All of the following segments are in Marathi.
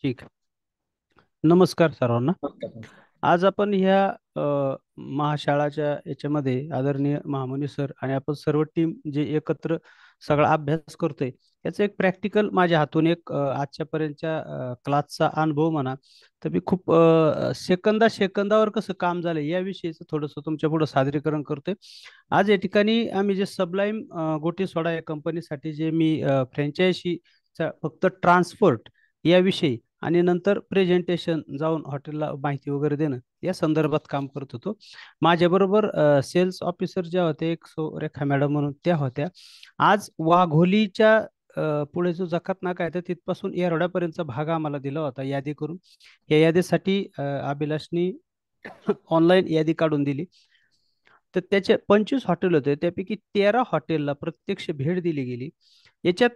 ठीक आहे. नमस्कार सर्वांना. नमस्कार. आज आपण ह्या महाशाळाच्या याच्यामध्ये आदरणीय महामुनी सर आणि आपण सर्व टीम जे एकत्र सगळा अभ्यास करतोय याचं एक प्रॅक्टिकल माझ्या हातून एक आजच्यापर्यंतच्या क्लासचा अनुभव म्हणा. तर मी खूप सेकंदावर कसं काम झालं याविषयीचं थोडंसं तुमच्या पुढे सादरीकरण करतोय. आज या ठिकाणी आम्ही जे सबलाईम गोटी सोडा या कंपनीसाठी जे मी फ्रँचायझीचा फक्त ट्रान्सपोर्ट याविषयी आणि नंतर प्रेझेंटेशन जाऊन हॉटेलला माहिती वगैरे देणं या संदर्भात काम करत होतो. माझ्याबरोबर सेल्स ऑफिसर ज्या होत्या एक रेखा मॅडम म्हणून त्या होत्या. आज वाघोलीच्या पुढे जो जकात नाका आहे तर तिथपासून येरवड्यापर्यंतचा भाग आम्हाला दिला होता यादी करून. या यादीसाठी अभिलाषनी ऑनलाईन यादी काढून दिली. तर त्याचे 25 हॉटेल होते, त्यापैकी 13 हॉटेलला प्रत्यक्ष भेट दिली गेली. याच्यात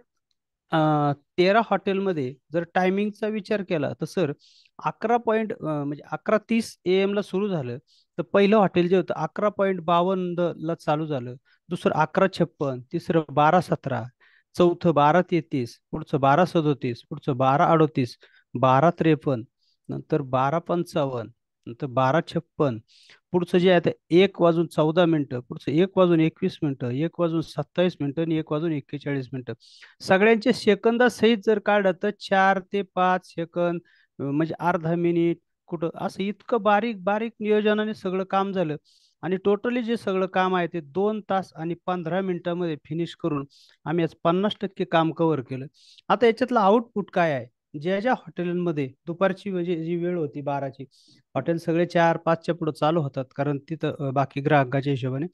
13 हॉटेलमध्ये जर टायमिंगचा विचार केला तर सर 11:30 AM ला सुरू झालं. तर पहिलं हॉटेल जे होतं 11:52 ला चालू झालं. दुसरं 11:56, तिसरं 12:17, चौथं 12:33, पुढचं 12:37, पुढचं 12:38, 12:53, नंतर 12:55, नंतर 12:56, पुढचं जे आहे ते 1:14 पुढचं 1:21, 1:27 आणि 1:41. सगळ्यांचे सेकंदासहित जर काढलं तर 4 ते 5 सेकंद, म्हणजे अर्धा मिनिट कुठं असं इतकं बारीक बारीक नियोजनाने सगळं काम झालं. आणि टोटली जे सगळं काम आहे ते 2 तास आणि 15 मिनिटामध्ये फिनिश करून आम्ही आज 50% काम कव्हर केलं. आता याच्यातलं आउटपुट काय आहे? ज्या ज्या हॉटेलमध्ये दुपारची म्हणजे जी वेळ होती 12ची, हॉटेल सगळे 4-5च्या पुढे चालू होतात कारण तिथं बाकी ग्राहकाच्या हिशोबाने.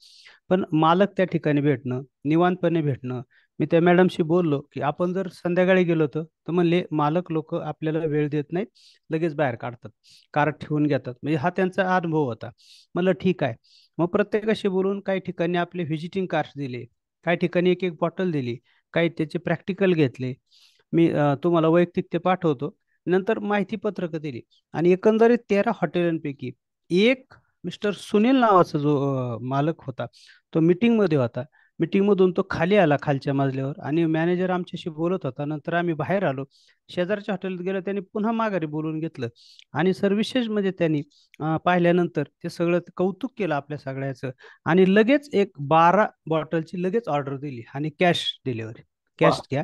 पण मालक त्या ठिकाणी भेटणं, निवांतपणे भेटणं. मी त्या मॅडमशी बोललो की आपण जर संध्याकाळी गेलो होतो तर म्हणले मालक लोक आपल्याला वेळ देत नाहीत, लगेच बाहेर काढतात, कार ठेवून घेतात. म्हणजे हा त्यांचा अनुभव होता. म्हणलं ठीक आहे. मग प्रत्येकाशी बोलून काही ठिकाणी आपले व्हिजिटिंग कार्ड्स दिले, काही ठिकाणी एक एक बॉटल दिली, काही त्याचे प्रॅक्टिकल घेतले. मी तुम्हाला वैयक्तिक ते पाठवतो. नंतर माहिती पत्रकं दिली. आणि एकंदरीत 13 हॉटेलांपैकी एक मिस्टर सुनील नावाचा जो मालक होता तो मीटिंग मध्ये होता. मीटिंग मधून तो खाली आला खालच्या मजल्यावर आणि मॅनेजर आमच्याशी बोलत होता. नंतर आम्ही बाहेर आलो. शेजारच्या हॉटेलात गेलो, त्यांनी पुन्हा माघारी बोलून घेतलं. आणि सर विशेष म्हणजे त्यांनी पाहिल्यानंतर ते सगळं कौतुक केलं आपल्या सगळ्याचं. आणि लगेच एक 12 बॉटलची लगेच ऑर्डर दिली आणि कॅश डिलिव्हरी. कॅश वा. घ्या,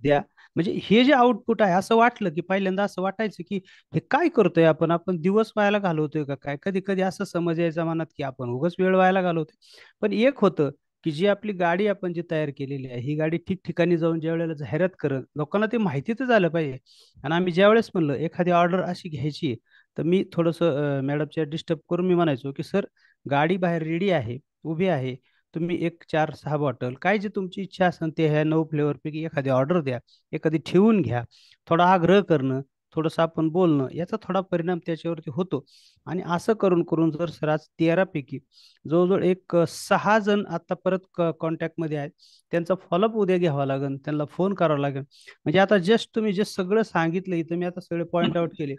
द्या. म्हणजे हे जे आउटपुट आहे असं वाटलं की पहिल्यांदा असं वाटायचं की हे काय करतोय आपण आपण दिवस व्हायला घालवतोय का काय. कधी कधी असं समज यायचा मनात की आपण उगाच वेळ व्हायला घालवतोय. पण एक होतं की जी आपली गाडी आपण जी तयार केलेली आहे ही गाडी ठिकठिकाणी जाऊन ज्या वेळेला जाहिरात करत लोकांना ते माहिती तर झालं पाहिजे. आणि आम्ही ज्या वेळेस म्हणलं एखादी ऑर्डर अशी घ्यायची तर मी थोडंसं मॅडमच्या डिस्टर्ब करून मी म्हणायचो की सर गाडी बाहेर रेडी आहे, उभी आहे. तुम्ही एक 4-6 बॉटल काय जे तुमची इच्छा असेल ते ह्या 9 फ्लेवरपैकी एखादी ऑर्डर द्या, एखादी ठेवून घ्या. थोडा आग्रह करणं, थोडंसं आपण बोलणं याचा थोडा परिणाम त्याच्यावरती होतो. आणि असं करून करून जर सर आज 13 पैकी जवळजवळ एक 6 जण आता परत कॉन्टॅक्टमध्ये आहेत. त्यांचा फॉलोअप उद्या घ्यावा लागेल, त्यांना फोन करावा लागेल. म्हणजे आता जस्ट तुम्ही जे सगळं सांगितलं इथं मी आता सगळे पॉईंट आउट केले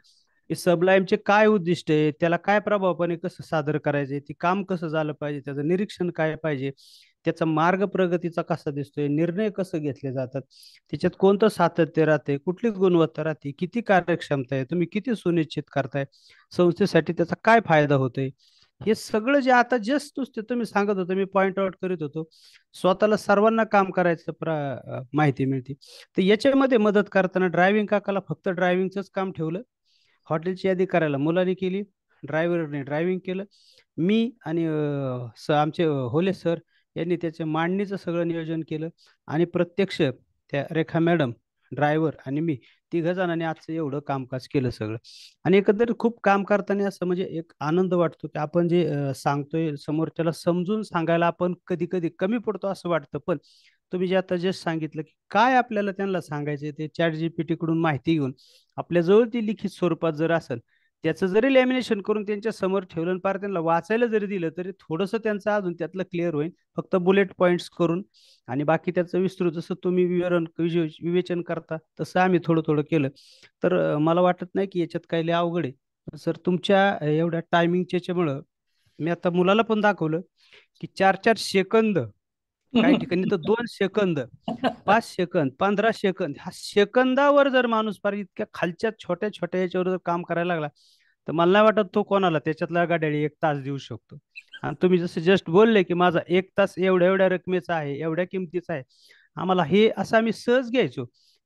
की सबलाईमचे काय उद्दिष्ट आहे, त्याला काय प्रभावपणे कसं सादर करायचे, ते काम कसं झालं पाहिजे, त्याचं निरीक्षण काय पाहिजे, त्याचा मार्ग प्रगतीचा कसा दिसतोय, निर्णय कसं घेतले जातात, त्याच्यात कोणतं सातत्य राहते, कुठली गुणवत्ता राहते, किती कार्यक्षमता आहे, तुम्ही किती सुनिश्चित करताय, संस्थेसाठी त्याचा काय फायदा होतोय. हे सगळं जे आता जस्ट नुसते तुम्ही सांगत होतो मी पॉइंट आउट करीत होतो. स्वतःला सर्वांना काम करायचं माहिती मिळते. तर याच्यामध्ये मदत करताना ड्रायव्हिंग काकाला फक्त ड्रायव्हिंगचंच काम ठेवलं. हॉटेलची यादी करायला मुलांनी केली, ड्रायव्हरने ड्रायव्हिंग केलं. मी आणि आमचे होले सर यांनी त्याच्या मांडणीचं सगळं नियोजन केलं. आणि प्रत्यक्ष त्या रेखा मॅडम, ड्रायव्हर आणि मी तिघ जणांनी आजचं एवढं कामकाज केलं सगळं. आणि एकंदरीत खूप काम करताना असं म्हणजे एक आनंद वाटतो की आपण जे सांगतोय समोरच्याला समजून सांगायला आपण कधी कधी कमी पडतो असं वाटतं. पण तुम्ही जे आता जस्ट सांगितलं की काय आपल्याला त्यांना सांगायचे ते चॅट जीपीटी कडून माहिती घेऊन आपल्याजवळ ती लिखित स्वरूपात जर असेल त्याचं जरी लॅमिनेशन करून त्यांच्या समोर ठेवलं आणि पार त्यांना वाचायला जरी दिलं तरी थोडंसं त्यांचं अजून त्यातलं क्लिअर होईल. फक्त बुलेट पॉईंट्स करून आणि बाकी त्याचं विस्तृत जसं तुम्ही विवेचन करता तसं आम्ही थोडं थोडं केलं. तर मला वाटत नाही की याच्यात काही लय अवघड आहे सर. तुमच्या एवढ्या टायमिंगच्या याच्यामुळं मी आता मुलाला पण दाखवलं की 4-4 सेकंद काही ठिकाणी तर 2 सेकंद, 5 सेकंद, 15 सेकंद, ह्या सेकंदावर जर माणूस फार इतक्या खालच्या छोट्या छोट्या याच्यावर जर काम करायला लागला, तर मला नाही वाटत तो कोणाला त्याच्यातला गाड्याला 1 तास देऊ शकतो. आणि तुम्ही जसं जस्ट बोलले की माझा 1 तास एवढ्या एवढ्या रकमेचा आहे, एवढ्या किमतीचा आहे, आम्हाला हे असं आम्ही सहज घ्यायचो.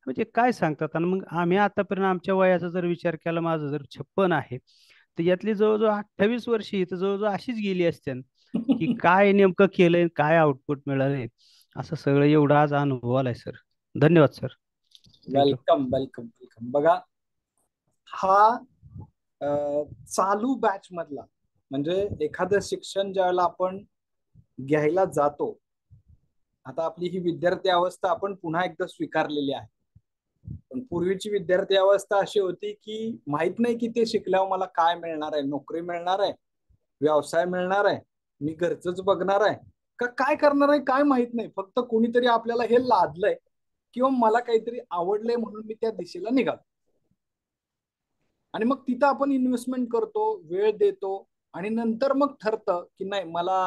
म्हणजे काय सांगतात. आणि मग आम्ही आतापर्यंत आमच्या वयाचा जर विचार केला, माझं जर 56 आहे, तर यातली जवळजवळ 28 वर्ष ही तर जवळजवळ अशीच गेली असते की काय नेमकं केलंय, काय आउटपुट मिळालंय, असं सगळं एवढा आज अनुभव आलाय सर. धन्यवाद sir. Thank you. Welcome welcome welcome. बघा, हा चालू बॅच मधला, म्हणजे एखादं शिक्षण ज्यावेळेला आपण घ्यायला जातो, आता आपली ही विद्यार्थी अवस्था आपण पुन्हा एकदा स्वीकारलेली आहे. पण पूर्वीची विद्यार्थी अवस्था अशी होती की माहित नाही की ते शिकल्यावर मला काय मिळणार आहे, नोकरी मिळणार आहे, व्यवसाय मिळणार आहे, मी घरचंच बघणार आहे का काय करणार आहे काय माहित नाही. फक्त कोणीतरी आपल्याला हे लादलंय किंवा मला काहीतरी आवडलंय म्हणून मी त्या दिशेला निघालो. आणि मग तिथं आपण इन्व्हेस्टमेंट करतो, वेळ देतो, आणि नंतर मग ठरतं की नाही, मला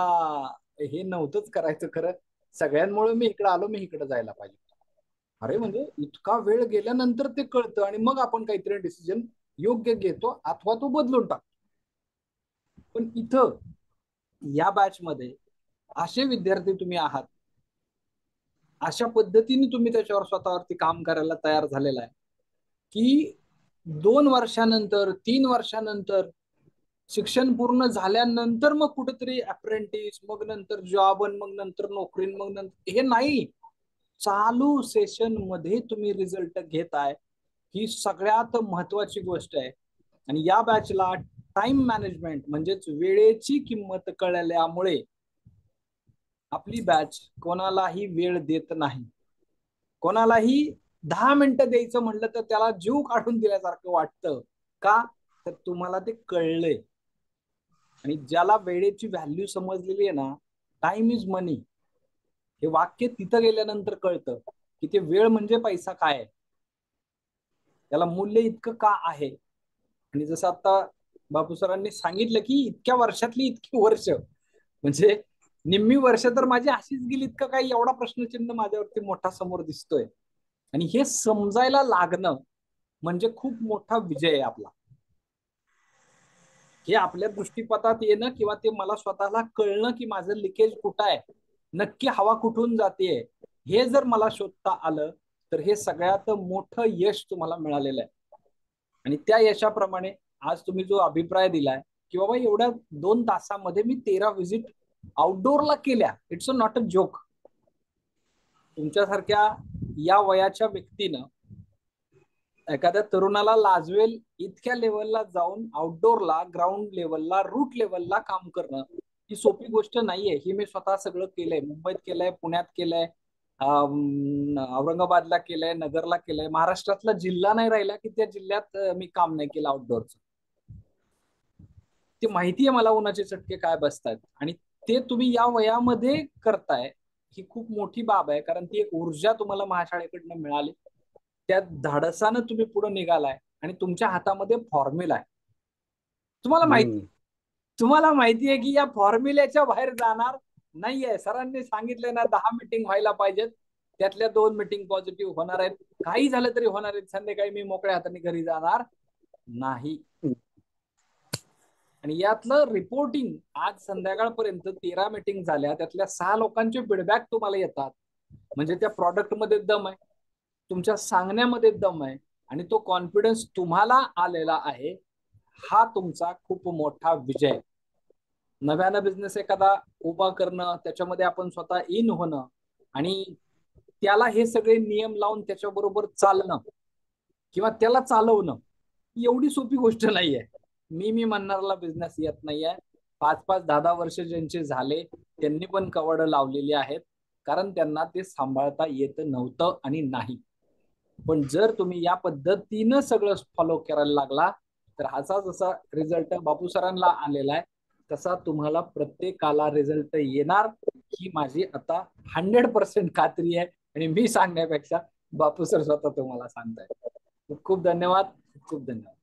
हे नव्हतंच करायचं खरं, सगळ्यांमुळे मी इकडे आलो, मी इकडे जायला पाहिजे. अरे म्हणजे इतका वेळ गेल्यानंतर ते कळतं आणि मग आपण काहीतरी डिसिजन योग्य घेतो अथवा तो बदलून टाकतो. पण इथं या बॅच मध्ये असे विद्यार्थी तुम्ही आहात, अशा पद्धतीने तुम्ही त्याच्यावर स्वतःवरती काम करायला तयार झालेला आहे की 2 वर्षानंतर, 3 वर्षानंतर, शिक्षण पूर्ण झाल्यानंतर मग कुठेतरी अप्रेंटिस, मग नंतर जॉब, मग नंतर नोकरी, मग नंतर हे नाही, चालू सेशन मध्ये तुम्ही रिझल्ट घेताय, ही सगळ्यात महत्वाची गोष्ट आहे. आणि या बॅचला टाइम मॅनेजमेंट म्हणजेच वेळेची किंमत कळल्यामुळे आपली बॅच कोणालाही वेळ देत नाही. कोणालाही 10 मिनिटं द्यायचं म्हटलं तर त्याला जीव काढून दिल्यासारखं वाटतं. का? तर तुम्हाला ते कळलंय. आणि ज्याला वेळेची व्हॅल्यू समजलेली आहे ना, टाइम इज मनी, हे वाक्य तिथं गेल्यानंतर कळतं की ते वेळ म्हणजे पैसा काय आहे, त्याला मूल्य इतकं का आहे. आणि जसं आता बापू सरांनी सांगितलं की इतक्या वर्षातली इतकी वर्ष, म्हणजे निम्मी वर्ष तर माझी अशीच गेली, इतकं काही एवढा प्रश्नचिन्ह माझ्यावरती मोठा समोर दिसतोय. आणि हे समजायला लागणं म्हणजे खूप मोठा विजय आहे आपला. हे आपल्या दृष्टीपथात येणं किंवा ते मला स्वतःला कळणं की माझं लिकेज कुठं आहे, नक्की हवा कुठून जाते, हे जर मला शोधता आलं तर हे सगळ्यात मोठं यश तुम्हाला मिळालेलं आहे. आणि त्या यशाप्रमाणे आज तुम्ही जो अभिप्राय दिलाय की बाबा एवढ्या 2 तासामध्ये मी 13 व्हिजिट आउटडोअरला केल्या, it's a not a joke. तुमच्यासारख्या या वयाच्या व्यक्तीनं एखाद्या तरुणाला लाजवेल इतक्या लेवलला जाऊन आउटडोअरला, ग्राउंड लेवलला, रूट लेवलला काम करणं ही सोपी गोष्ट नाहीये. ही मी स्वतः सगळं केलंय, मुंबईत केलंय, पुण्यात केलंय, औरंगाबादला केलंय, नगरला केलंय. महाराष्ट्रातला जिल्हा नाही राहिला की त्या जिल्ह्यात मी काम नाही केलं आउटडोअरचं. ते माहितीये मला उन्हाचे चटके काय बसतात, आणि ते तुम्ही या वयामध्ये करताय ही खूप मोठी बाब आहे. कारण ती एक ऊर्जा तुम्हाला महाशाळेकडनं मिळाली, त्या धाडसानं तुम्ही पुढे निघालाय आणि तुमच्या हातामध्ये फॉर्म्युला आहे. तुम्हाला माहिती, तुम्हाला माहिती आहे की या फॉर्म्युल्याच्या बाहेर जाणार नाहीये. सरांनी सांगितलंय ना, 10 मीटिंग व्हायला पाहिजेत, त्यातल्या 2 मीटिंग पॉझिटिव्ह होणार आहेत, काही झालं तरी होणार आहेत, संध्याकाळी मी मोकळ्या हाताने घरी जाणार नाही. आणि यातलं रिपोर्टिंग, आज संध्याकाळपर्यंत 13 मीटिंग झाल्या, त्यातल्या 6 लोकांचे फीडबॅक तुम्हाला येतात, म्हणजे त्या प्रॉडक्ट मध्ये दम आहे, तुमच्या सांगण्यामध्ये दम आहे, आणि तो कॉन्फिडन्स तुम्हाला आलेला आहे. हा तुमचा खूप मोठा विजय. नव्यानं बिझनेस एखादा उभा करणं, त्याच्यामध्ये आपण स्वतः इन होणं आणि त्याला हे सगळे नियम लावून त्याच्याबरोबर चालणं किंवा त्याला चालवणं, एवढी सोपी गोष्ट नाहीये. मी म्हणणाऱ्याला बिझनेस येत नाहीये. 5-5, 10-10 वर्ष ज्यांचे झाले त्यांनी पण कवड लावलेली आहेत, कारण त्यांना ते सांभाळता येत नव्हतं आणि नाही. पण जर तुम्ही या पद्धतीनं सगळं फॉलो करायला लागला तर हाचा जसा रिझल्ट बापू सरांना आलेला आहे तसा तुम्हाला प्रत्येकाला रिझल्ट येणार, ही माझी आता 100% खात्री आहे. आणि मी सांगण्यापेक्षा बापू सर स्वतः तुम्हाला सांगताय. खूप खूप धन्यवाद, खूप खूप धन्यवाद.